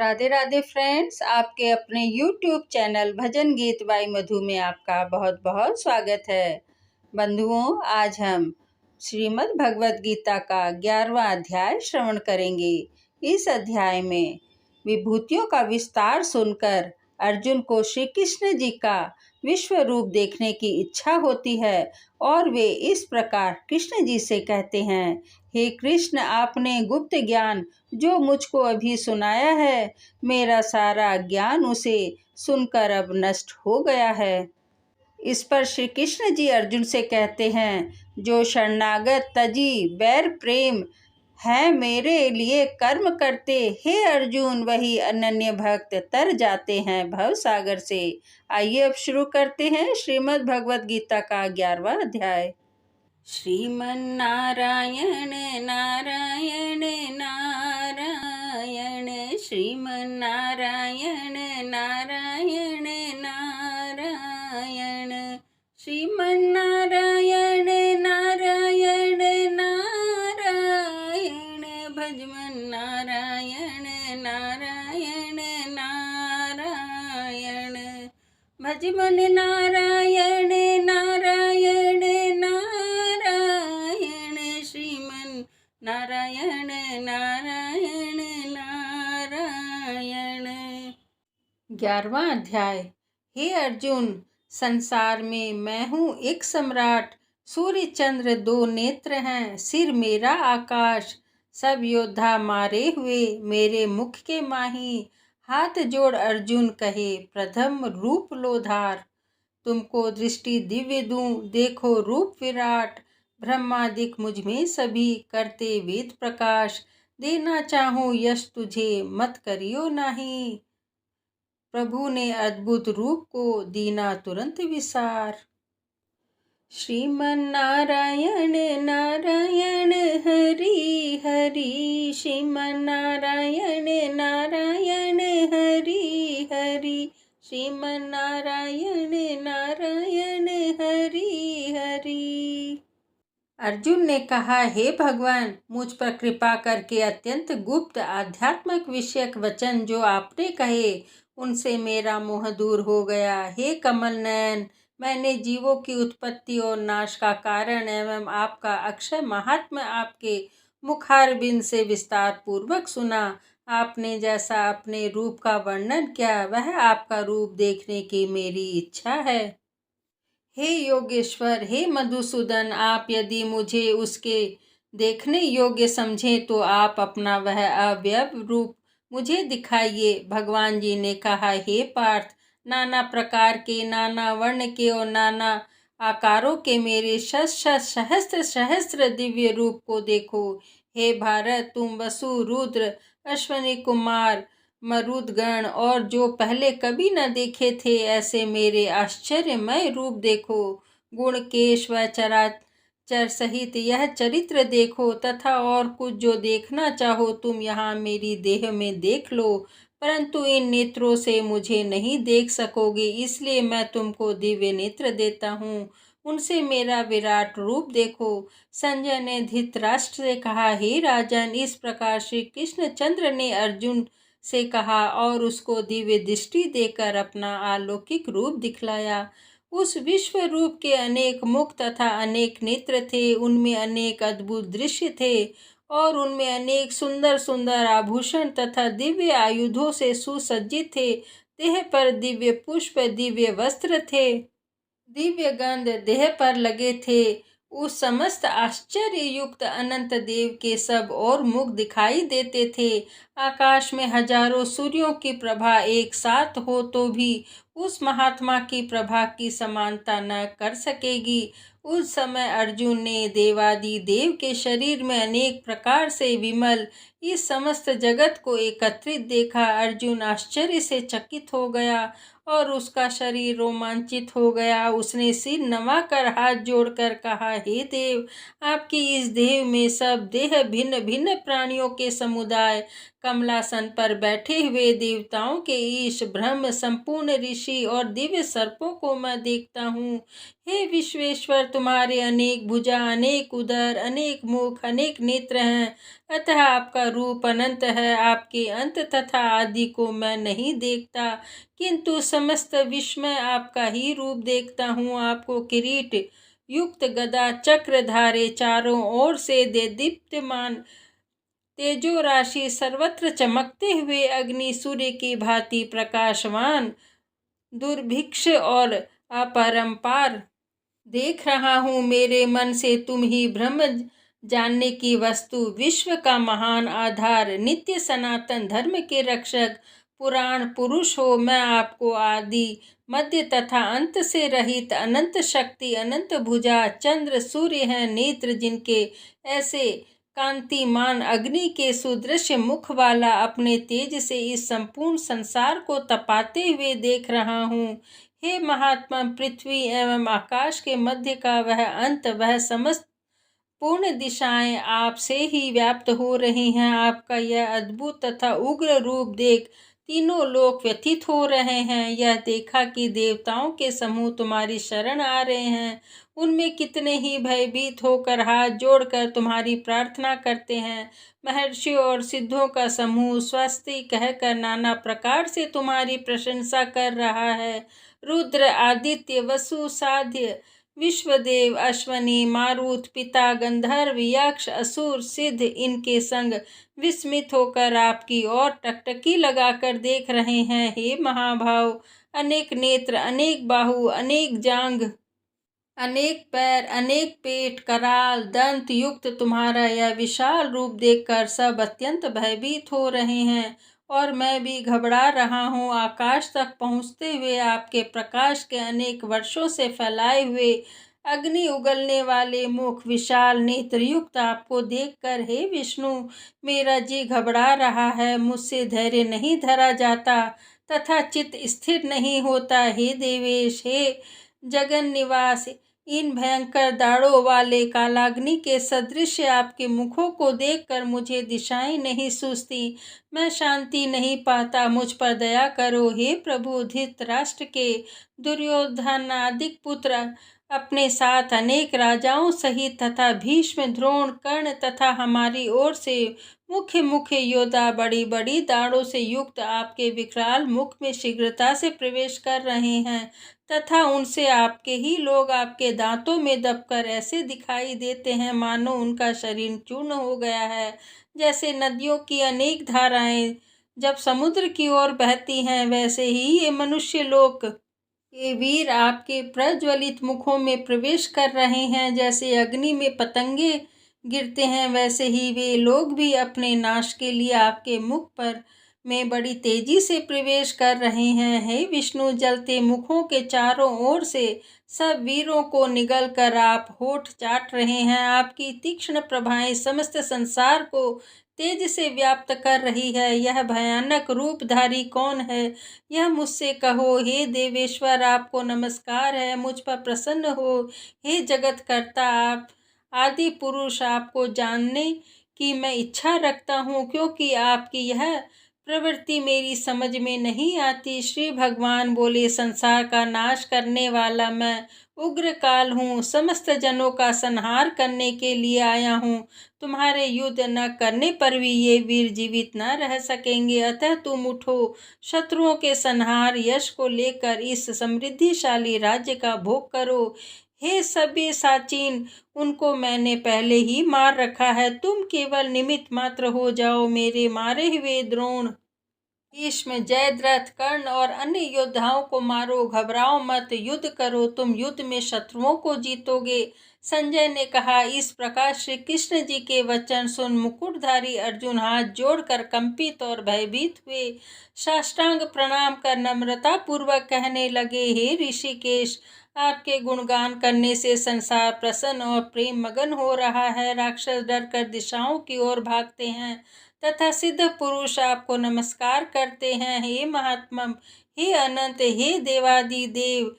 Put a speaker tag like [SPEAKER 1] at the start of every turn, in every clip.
[SPEAKER 1] Radhe Radhe friends, आपके अपने YouTube channel भजन गीत बाई मधु में आपका बहुत बहुत स्वागत है। बंधुओं, आज हम श्रीमद् भगवत गीता का 11वां अध्याय श्रवण करेंगे। इस अध्याय में विभूतियों का विस्तार सुनकर अर्जुन को श्री कृष्ण जी का विश्व रूप देखने की इच्छा होती है और वे इस प्रकार कृष्ण जी से कहते हैं, हे कृष्ण, आपने गुप्त ज्ञान जो मुझको अभी सुनाया है, मेरा सारा ज्ञान उसे सुनकर अब नष्ट हो गया है। इस पर श्री कृष्ण जी अर्जुन से कहते हैं, जो शरणागत तजी बैर प्रेम है मेरे लिए कर्म करते, हे अर्जुन, वही अनन्य भक्त तर जाते हैं भव सागर से। आइए अब शुरू करते हैं श्रीमद् भगवत गीता का 11वां अध्याय। श्रीमन्नारायण नारायण नारायण, श्रीमन्नारायण नारायण नारायण, श्रीमन्नारायण नारायण नारायण, भजमन्नारायण नारायण नारायण, भजमन नारायण नारायण नारायण, श्रीमन नारायण नारायण नारायण। 11वां अध्याय। हे अर्जुन, संसार में मैं हूँ एक सम्राट। सूर्य चंद्र दो नेत्र हैं, सिर मेरा आकाश। सब योद्धा मारे हुए मेरे मुख के माही। हाथ जोड़ अर्जुन कहे, प्रथम रूप लो धार। तुमको दृष्टि दिव्य दूं, देखो रूप विराट। ब्रह्मादिक मुझ में सभी करते वेद प्रकाश। देना चाहूं यश तुझे, मत करियो नाही। प्रभु ने अद्भुत रूप को दीना तुरंत विसार। श्रीमन्नारायण नारायण हरि हरि, श्रीमन्नारायण नारायण हरि हरि, श्रीमन्नारायण नारायण हरि हरि। अर्जुन ने कहा, हे भगवान, मुझ पर कृपा करके अत्यंत गुप्त आध्यात्मिक विषयक वचन जो आपने कहे, उनसे मेरा मोह दूर हो गया। हे कमल नयन, मैंने जीवों की उत्पत्ति और नाश का कारण एवं आपका अक्षय महात्म्य आपके मुखारबिंद से विस्तार पूर्वक सुना। आपने जैसा अपने रूप का वर्णन किया, वह आपका रूप देखने की मेरी इच्छा है। हे योगेश्वर, हे मधुसूदन, आप यदि मुझे उसके देखने योग्य समझें तो आप अपना वह अव्यव रूप मुझे दिखाइए। भगवान जी ने कहा, हे पार्थ, नाना प्रकार के, नाना वर्ण के और नाना आकारों के मेरे सहस्त्र सहस्त्र दिव्य रूप को देखो। हे भारत, तुम वसु, रुद्र, अश्वनी कुमार, मरुदगण और जो पहले कभी न देखे थे ऐसे मेरे आश्चर्यमय रूप देखो। गुण केश व चराचर सहित यह चरित्र देखो, तथा और कुछ जो देखना चाहो तुम यहाँ मेरी देह में देख लो, परंतु इन नेत्रों से मुझे नहीं देख सकोगे, इसलिए मैं तुमको दिव्य नेत्र देता हूँ, उनसे मेरा विराट रूप देखो। संजय ने धृतराष्ट्र से कहा, हे राजन, इस प्रकार श्री कृष्णचंद्र ने अर्जुन से कहा और उसको दिव्य दृष्टि देकर अपना अलौकिक रूप दिखलाया। उस विश्व रूप के अनेक मुख तथा अनेक नेत्र थे, उनमें अनेक अद्भुत दृश्य थे और उनमें अनेक सुंदर सुंदर आभूषण तथा दिव्य आयुधों से सुसज्जित थे। देह पर दिव्य पुष्प, दिव्य वस्त्र थे, दिव्य गंध देह पर लगे थे। उस समस्त आश्चर्य युक्त अनंत देव के सब और मुख दिखाई देते थे। आकाश में हजारों सूर्यों की प्रभा एक साथ हो तो भी उस महात्मा की प्रभा की समानता न कर सकेगी। उस समय अर्जुन ने देवादि देव के शरीर में अनेक प्रकार से विमल इस समस्त जगत को एकत्रित देखा। अर्जुन आश्चर्य से चकित हो गया और उसका शरीर रोमांचित हो गया। उसने सिर नवाकर हाथ जोड़कर कहा, हे देव, आपकी इस देह में सब देह भिन्न भिन्न प्राणियों के समुदाय, कमलासन पर बैठे हुए देवताओं के ईश, ब्रह्म, संपूर्ण ऋषि और दिव्य सर्पों को मैं देखता हूँ। हे विश्वेश्वर, तुम्हारे अनेक भुजा, अनेक उदर, अनेक मुख, अनेक नेत्र हैं, अतः आपका रूप अनंत है। आपके अंत तथा आदि को मैं नहीं देखता, किंतु समस्त विश्व में आपका ही रूप देखता हूँ। आपको किरीट युक्त गदा चक्र धारे, चारों ओर से दे दीप्यमान तेजो राशि, सर्वत्र चमकते हुए अग्नि सूर्य की भांति प्रकाशवान, दुर्भिक्ष और अपरंपार देख रहा हूँ। मेरे मन से तुम ही ब्रह्म जानने की वस्तु, विश्व का महान आधार, नित्य सनातन धर्म के रक्षक, पुराण पुरुष हो। मैं आपको आदि मध्य तथा अंत से रहित, अनंत शक्ति, अनंत भुजा, चंद्र सूर्य हैं नेत्र जिनके, ऐसे कांतिमान अग्नि के सुदृश्य मुख वाला, अपने तेज से इस संपूर्ण संसार को तपाते हुए देख रहा हूँ। हे महात्मा, पृथ्वी एवं आकाश के मध्य का वह अंत, वह समस्त पूर्ण दिशाएं आपसे ही व्याप्त हो रही हैं। आपका यह अद्भुत तथा उग्र रूप देख तीनों लोक व्यथित हो रहे हैं। यह देखा कि देवताओं के समूह तुम्हारी शरण आ रहे हैं। उनमें कितने ही भयभीत होकर हाथ जोड़कर तुम्हारी प्रार्थना करते हैं। महर्षियों और सिद्धों का समूह स्वस्ति कहकर नाना प्रकार से तुम्हारी प्रशंसा कर रहा है। रुद्र, आदित्य, वसु, साध्य, विश्वदेव, अश्वनी, मारुत, पिता, गंधर्व, यक्ष, असुर, सिद्ध इनके संग विस्मित होकर आपकी ओर टकटकी लगाकर देख रहे हैं। हे महाभाव, अनेक नेत्र, अनेक बाहु, अनेक जांघ, अनेक पैर, अनेक पेट, कराल, दंत युक्त तुम्हारा यह विशाल रूप देखकर सब अत्यंत भयभीत हो रहे हैं और मैं भी घबरा रहा हूँ। आकाश तक पहुँचते हुए आपके प्रकाश के अनेक वर्षों से फैलाए हुए अग्नि उगलने वाले मुख, विशाल नेत्र युक्त आपको देखकर हे विष्णु, मेरा जी घबरा रहा है। मुझसे धैर्य नहीं धरा जाता तथा चित्त स्थिर नहीं होता। हे देवेश, हे जगन निवास, इन भयंकर दाढ़ों वाले कालाग्नि के सदृश आपके मुखों को देखकर मुझे दिशाएं नहीं सूझती, मैं शांति नहीं पाता। मुझ पर दया करो हे प्रभु। धृतराष्ट्र के दुर्योधनादिक पुत्र अपने साथ अनेक राजाओं सहित तथा भीष्म, द्रोण, कर्ण तथा हमारी ओर से मुख्य मुख्य योद्धा बड़ी बड़ी दाढ़ों से युक्त आपके विकराल मुख में शीघ्रता से प्रवेश कर रहे हैं तथा उनसे आपके ही लोग आपके दांतों में दबकर ऐसे दिखाई देते हैं मानो उनका शरीर चूर्ण हो गया है। जैसे नदियों की अनेक धाराएं जब समुद्र की ओर बहती हैं, वैसे ही ये मनुष्य लोक ये वीर आपके प्रज्वलित मुखों में प्रवेश कर रहे हैं। जैसे अग्नि में पतंगे गिरते हैं, वैसे ही वे लोग भी अपने नाश के लिए आपके मुख पर में बड़ी तेजी से प्रवेश कर रहे हैं। हे विष्णु, जलते मुखों के चारों ओर से सब वीरों को निगल कर आप होठ चाट रहे हैं। आपकी तीक्ष्ण प्रभाएं समस्त संसार को तेज से व्याप्त कर रही है। यह भयानक रूपधारी कौन है, यह मुझसे कहो। हे देवेश्वर, आपको नमस्कार है, मुझ पर प्रसन्न हो। हे जगत कर्ता, आप आदि पुरुष, आपको जानने की मैं इच्छा रखता हूँ, क्योंकि आपकी यह प्रवृत्ति मेरी समझ में नहीं आती। श्री भगवान बोले, संसार का नाश करने वाला मैं उग्र काल हूँ, समस्त जनों का संहार करने के लिए आया हूँ। तुम्हारे युद्ध न करने पर भी ये वीर जीवित न रह सकेंगे, अतः तुम उठो, शत्रुओं के संहार यश को लेकर इस समृद्धिशाली राज्य का भोग करो। हे सभ्य साचीन, उनको मैंने पहले ही मार रखा है, तुम केवल निमित्त मात्र हो जाओ। मेरे मारे हुए द्रोण, भीष्म, जयद्रथ, कर्ण और अन्य योद्धाओं को मारो, घबराओ मत, युद्ध करो, तुम युद्ध में शत्रुओं को जीतोगे। संजय ने कहा। इस प्रकार श्री कृष्ण जी के वचन सुन मुकुटधारी अर्जुन हाथ जोड़कर कंपित और भयभीत हुए, साष्टांग प्रणाम कर नम्रता पूर्वक कहने लगे, हे ऋषिकेश, आपके गुणगान करने से संसार प्रसन्न और प्रेम मगन हो रहा है। राक्षस डर कर दिशाओं की ओर भागते हैं तथा सिद्ध पुरुष आपको नमस्कार करते हैं। हे महात्मा, हे अनंत, हे देवादि देव,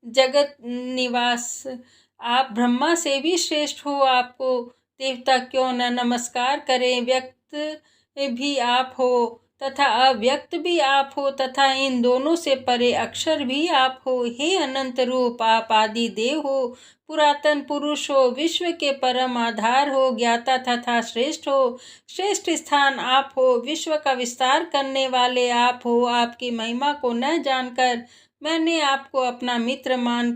[SPEAKER 1] जगत निवास, आप ब्रह्मा से भी श्रेष्ठ हो, आपको देवता क्यों न नमस्कार करें। व्यक्त भी आप हो, तथा अव्यक्त भी आप हो तथा इन दोनों से परे अक्षर भी आप हो। हे अनंत रूप, आप आदि देव हो, पुरातन पुरुष हो, विश्व के परम आधार हो, ज्ञाता तथा श्रेष्ठ हो, श्रेष्ठ स्थान आप हो, विश्व का विस्तार करने वाले आप हो। आपकी महिमा को न जानकर मैंने आपको अपना मित्र मान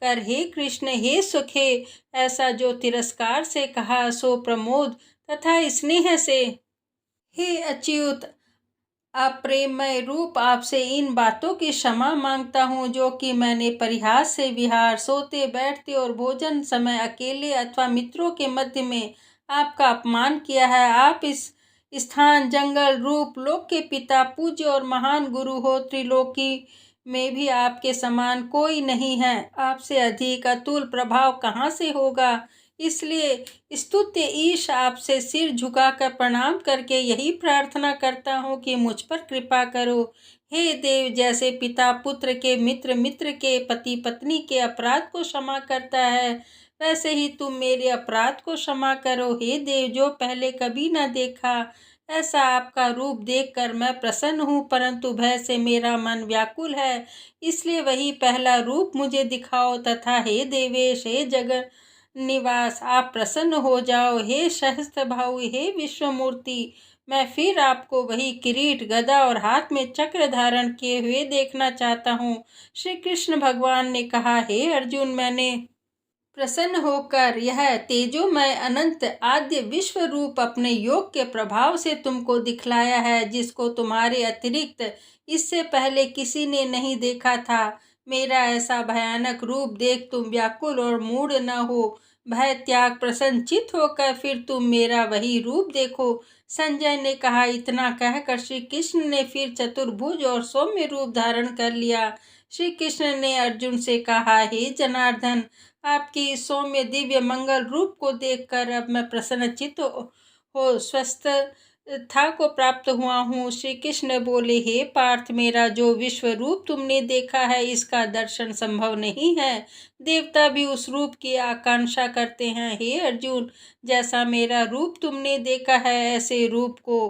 [SPEAKER 1] कर हे कृष्ण, हे सुखे, ऐसा जो तिरस्कार से कहा सो प्रमोद तथा स्नेह से। हे अच्युत, आप प्रेममय रूप, आपसे इन बातों की क्षमा मांगता हूँ जो कि मैंने परिहास से विहार, सोते बैठते और भोजन समय अकेले अथवा मित्रों के मध्य में आपका अपमान किया है। आप इस स्थान, जंगल, रूप, लोक के पिता, पूज्य और महान गुरु हो। त्रिलोकी में भी आपके समान कोई नहीं है। आपसे अधिक अतुल प्रभाव कहाँ से होगा। इसलिए स्तुत्य ईश आपसे सिर झुकाकर प्रणाम करके यही प्रार्थना करता हूँ कि मुझ पर कृपा करो। हे देव, जैसे पिता पुत्र के, मित्र मित्र के, पति पत्नी के अपराध को क्षमा करता है, वैसे ही तुम मेरे अपराध को क्षमा करो। हे देव, जो पहले कभी न देखा ऐसा आपका रूप देखकर मैं प्रसन्न हूँ, परंतु भय से मेरा मन व्याकुल है, इसलिए वही पहला रूप मुझे दिखाओ। तथा हे देवेश, हे जगन निवास, आप प्रसन्न हो जाओ। हे सहस्त्र भाऊ, हे विश्वमूर्ति, मैं फिर आपको वही किरीट, गदा और हाथ में चक्र धारण किए हुए देखना चाहता हूँ। श्री कृष्ण भगवान ने कहा, हे अर्जुन, मैंने प्रसन्न होकर यह तेजोमय अनंत आद्य विश्व रूप अपने योग के प्रभाव से तुमको दिखलाया है, जिसको तुम्हारे अतिरिक्त इससे पहले किसी ने नहीं देखा था। मेरा ऐसा भयानक रूप देख तुम व्याकुल और मूढ़ न हो, भय त्याग प्रसन्नचित होकर फिर तुम मेरा वही रूप देखो। संजय ने कहा। इतना कहकर श्री कृष्ण ने फिर चतुर्भुज और सौम्य रूप धारण कर लिया। श्री कृष्ण ने अर्जुन से कहा, हे जनार्दन, आपकी इस सौम्य दिव्य मंगल रूप को देखकर अब मैं प्रसन्नचित्त हो स्वस्थ था को प्राप्त हुआ हूँ। श्री कृष्ण बोले, हे पार्थ, मेरा जो विश्व रूप तुमने देखा है इसका दर्शन संभव नहीं है। देवता भी उस रूप की आकांक्षा करते हैं। हे अर्जुन, जैसा मेरा रूप तुमने देखा है, ऐसे रूप को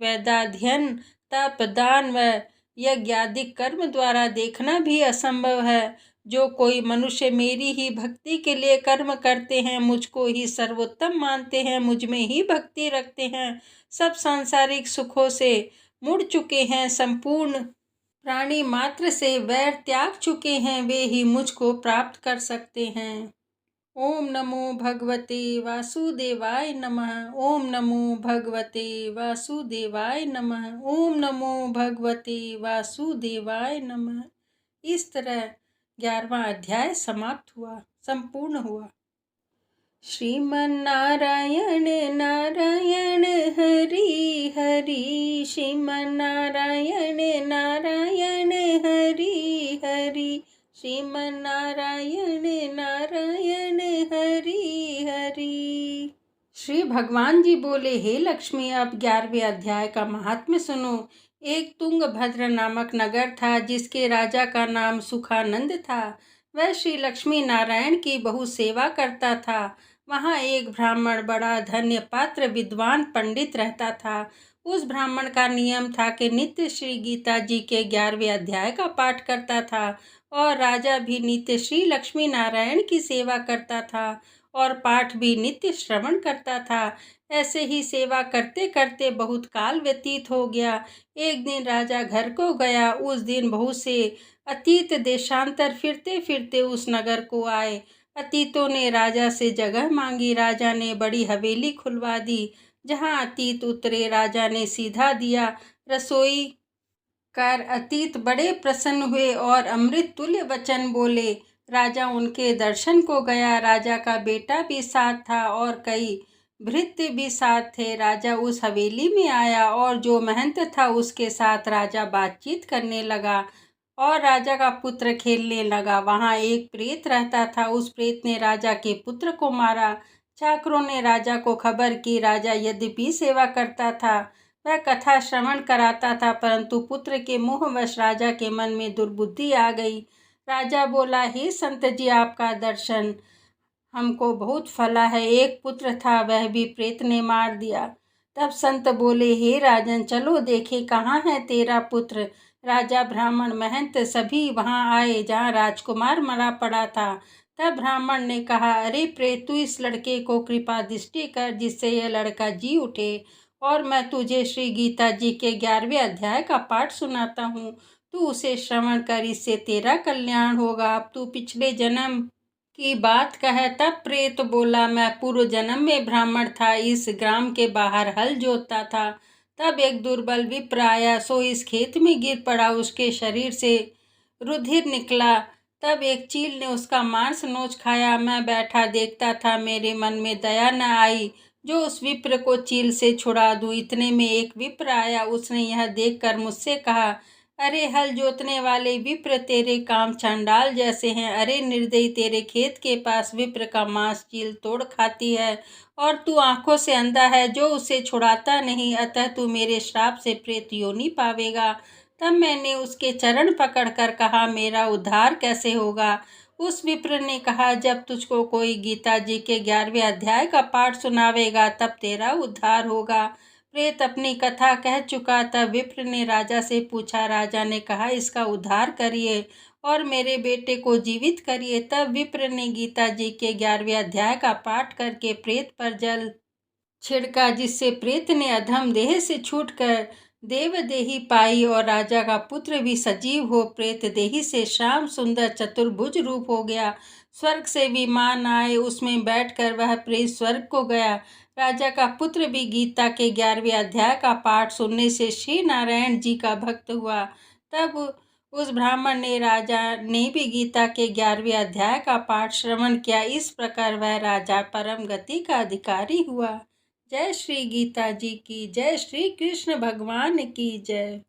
[SPEAKER 1] वेदाध्ययन, तप, दान व यज्ञादिक कर्म द्वारा देखना भी असंभव है। जो कोई मनुष्य मेरी ही भक्ति के लिए कर्म करते हैं, मुझको ही सर्वोत्तम मानते हैं, मुझ में ही भक्ति रखते हैं, सब सांसारिक सुखों से मुड़ चुके हैं, संपूर्ण प्राणी मात्र से वैर त्याग चुके हैं, वे ही मुझको प्राप्त कर सकते हैं। ओम नमो भगवते वासुदेवाय नमः। ओम नमो भगवते वासुदेवाय नमः। ओम नमो भगवते वासुदेवाय नमः। इस तरह 11वां अध्याय समाप्त हुआ, संपूर्ण हुआ। श्रीमन्नारायण नारायण हरि हरि, श्रीमन्नारायण नारायण हरि हरि, श्रीमन्नारायण नारायण हरि हरि। श्री भगवान जी बोले, हे लक्ष्मी, अब 11वें अध्याय का महात्म्य सुनो। एक तुंगभद्र नामक नगर था, जिसके राजा का नाम सुखानंद था। वह श्री लक्ष्मी नारायण की बहुत सेवा करता था। वहाँ एक ब्राह्मण, बड़ा धन्य पात्र, विद्वान पंडित रहता था। उस ब्राह्मण का नियम था कि नित्य श्री गीता जी के 11वें अध्याय का पाठ करता था, और राजा भी नित्य श्री लक्ष्मी नारायण की सेवा करता था और पाठ भी नित्य श्रवण करता था। ऐसे ही सेवा करते करते बहुत काल व्यतीत हो गया। एक दिन राजा घर को गया। उस दिन बहुत से अतीत देशांतर फिरते फिरते उस नगर को आए। अतीतों ने राजा से जगह मांगी। राजा ने बड़ी हवेली खुलवा दी। जहाँ अतीत उतरे, राजा ने सीधा दिया। रसोई कर अतीत बड़े प्रसन्न हुए और अमृत तुल्य वचन बोले। राजा उनके दर्शन को गया। राजा का बेटा भी साथ था और कई भृत्य भी साथ थे। राजा उस हवेली में आया और जो महंत था उसके साथ राजा बातचीत करने लगा और राजा का पुत्र खेलने लगा। वहाँ एक प्रेत रहता था। उस प्रेत ने राजा के पुत्र को मारा। चाकरों ने राजा को खबर की। राजा यद्यपि सेवा करता था, वह कथा श्रवण कराता था, परंतु पुत्र के मोहवश राजा के मन में दुर्बुद्धि आ गई। राजा बोला, हे संत जी, आपका दर्शन हमको बहुत फला है। एक पुत्र था, वह भी प्रेत ने मार दिया तब संत बोले, हे राजन, चलो देखे कहाँ है तेरा पुत्र। राजा, ब्राह्मण, महंत सभी वहां आए जहाँ राजकुमार मरा पड़ा था। तब ब्राह्मण ने कहा, अरे प्रेत, तू इस लड़के को कृपा दृष्टि कर जिससे यह लड़का जी उठे, और मैं तुझे श्री गीता जी के 11वें अध्याय का पाठ सुनाता हूँ। तू उसे श्रवण कर, इससे तेरा कल्याण होगा। अब तू पिछले जन्म की बात कहे। तब प्रेत बोला, मैं पूर्व जन्म में ब्राह्मण था, इस ग्राम के बाहर हल जोतता था। तब एक दुर्बल विप्र आया, सो इस खेत में गिर पड़ा, उसके शरीर से रुधिर निकला। तब एक चील ने उसका मांस नोच खाया। मैं बैठा देखता था, मेरे मन में दया न आई जो उस विप्र को चील से छुड़ा दूं। इतने में एक विप्र आया, उसने यह देखकर मुझसे कहा, अरे हल जोतने वाले विप्र, तेरे काम चांडाल जैसे हैं। अरे निर्दयी, तेरे खेत के पास विप्र का मांस चील तोड़ खाती है, और तू आंखों से अंधा है जो उसे छुड़ाता नहीं, अतः तू मेरे श्राप से प्रेत योनि पावेगा। तब मैंने उसके चरण पकड़कर कहा, मेरा उद्धार कैसे होगा। उस विप्र ने कहा, जब तुझको कोई गीता जी के 11वें अध्याय का पाठ सुनावेगा तब तेरा उद्धार होगा। प्रेत अपनी कथा कह चुका। तब विप्र ने राजा से पूछा। राजा ने कहा, इसका उद्धार करिए और मेरे बेटे को जीवित करिए। तब विप्र ने गीता जी के 11वें अध्याय का पाठ करके प्रेत पर जल छिड़का, जिससे प्रेत ने अधम देह से छूटकर देवदेही पाई और राजा का पुत्र भी सजीव हो प्रेत देही से श्याम सुंदर चतुर्भुज रूप हो गया। स्वर्ग से विमान आए, उसमें बैठकर वह प्रेत स्वर्ग को गया। राजा का पुत्र भी गीता के 11वें अध्याय का पाठ सुनने से श्री नारायण जी का भक्त हुआ। तब उस ब्राह्मण ने राजा ने भी गीता के 11वें अध्याय का पाठ श्रवण किया। इस प्रकार वह राजा परम गति का अधिकारी हुआ। जय श्री गीता जी की जय। श्री कृष्ण भगवान की जय।